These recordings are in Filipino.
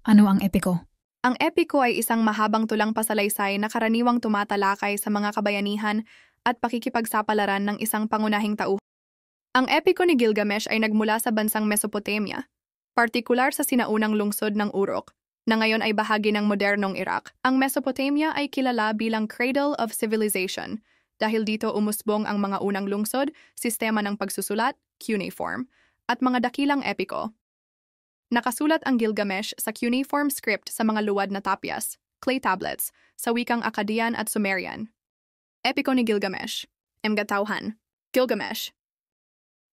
Ano ang epiko? Ang epiko ay isang mahabang tulang pasalaysay na karaniwang tumatalakay sa mga kabayanihan at pakikipagsapalaran ng isang pangunahing tauhan. Ang epiko ni Gilgamesh ay nagmula sa bansang Mesopotamia, partikular sa sinaunang lungsod ng Uruk, na ngayon ay bahagi ng modernong Iraq. Ang Mesopotamia ay kilala bilang Cradle of Civilization dahil dito umusbong ang mga unang lungsod, sistema ng pagsusulat, cuneiform, at mga dakilang epiko. Nakasulat ang Gilgamesh sa cuneiform script sa mga luwad na tapyas, clay tablets, sa wikang Akkadian at Sumerian. Epiko ni Gilgamesh. Emgatauhan. Gilgamesh.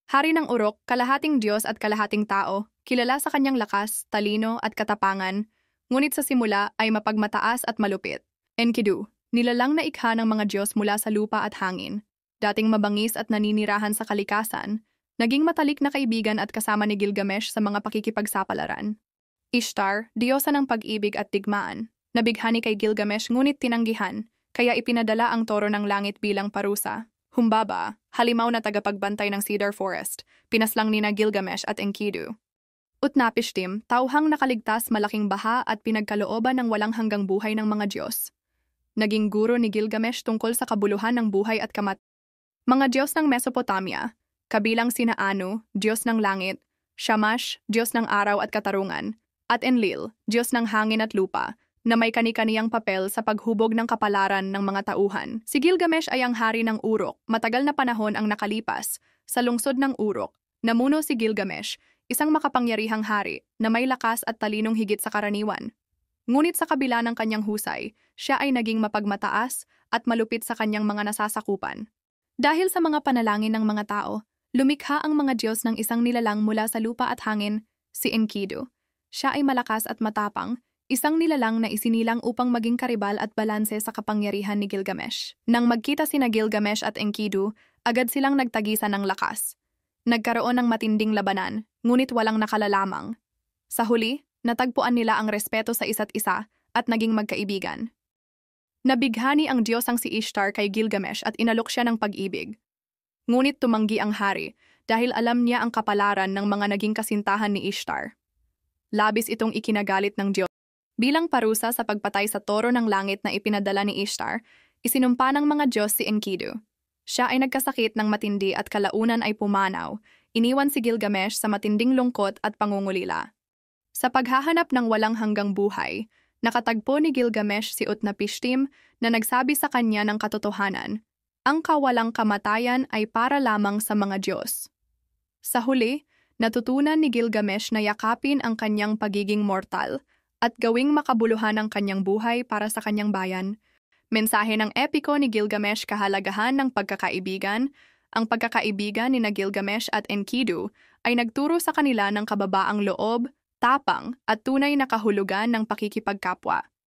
Hari ng Uruk, kalahating Diyos at kalahating tao, kilala sa kanyang lakas, talino at katapangan, ngunit sa simula ay mapagmataas at malupit. Enkidu, nilalang na ikha ng mga Diyos mula sa lupa at hangin, dating mabangis at naninirahan sa kalikasan, naging matalik na kaibigan at kasama ni Gilgamesh sa mga pakikipagsapalaran. Ishtar, diyosa ng pag-ibig at digmaan, nabighani kay Gilgamesh ngunit tinanggihan, kaya ipinadala ang toro ng langit bilang parusa. Humbaba, halimaw na tagapagbantay ng Cedar Forest, pinaslang nina Gilgamesh at Enkidu. Utnapishtim, tauhang nakaligtas malaking baha at pinagkalooban ng walang hanggang buhay ng mga Diyos. Naging guro ni Gilgamesh tungkol sa kabuluhan ng buhay at kamat. Mga Diyos ng Mesopotamia, kabilang sina Anu, Diyos ng langit, Shamash, Diyos ng araw at katarungan, at Enlil, Diyos ng hangin at lupa, na may kani-kaniyang papel sa paghubog ng kapalaran ng mga tauhan. Si Gilgamesh ay ang hari ng Uruk, matagal na panahon ang nakalipas. Sa lungsod ng Uruk, namuno si Gilgamesh, isang makapangyarihang hari na may lakas at talinong higit sa karaniwan. Ngunit sa kabila ng kanyang husay, siya ay naging mapagmataas at malupit sa kanyang mga nasasakupan. Dahil sa mga panalangin ng mga tao, lumikha ang mga Diyos ng isang nilalang mula sa lupa at hangin, si Enkidu. Siya ay malakas at matapang, isang nilalang na isinilang upang maging karibal at balanse sa kapangyarihan ni Gilgamesh. Nang magkita sina Gilgamesh at Enkidu, agad silang nagtagisan ng lakas. Nagkaroon ng matinding labanan, ngunit walang nakalalamang. Sa huli, natagpuan nila ang respeto sa isa't isa at naging magkaibigan. Nabighani ang Diyosang si Ishtar kay Gilgamesh at inalok siya ng pag-ibig. Ngunit tumanggi ang hari dahil alam niya ang kapalaran ng mga naging kasintahan ni Ishtar. Labis itong ikinagalit ng Diyos. Bilang parusa sa pagpatay sa toro ng langit na ipinadala ni Ishtar, isinumpa ng mga Diyos si Enkidu. Siya ay nagkasakit ng matindi at kalaunan ay pumanaw, iniwan si Gilgamesh sa matinding lungkot at pangungulila. Sa paghahanap ng walang hanggang buhay, nakatagpo ni Gilgamesh si Utnapishtim na nagsabi sa kanya ng katotohanan, ang kawalang kamatayan ay para lamang sa mga Diyos. Sa huli, natutunan ni Gilgamesh na yakapin ang kanyang pagiging mortal at gawing makabuluhan ang kanyang buhay para sa kanyang bayan. Mensahe ng epiko ni Gilgamesh kahalagahan ng pagkakaibigan. Ang pagkakaibigan ni Gilgamesh at Enkidu ay nagturo sa kanila ng kababaang loob, tapang at tunay na kahulugan ng pakikipagkapwa.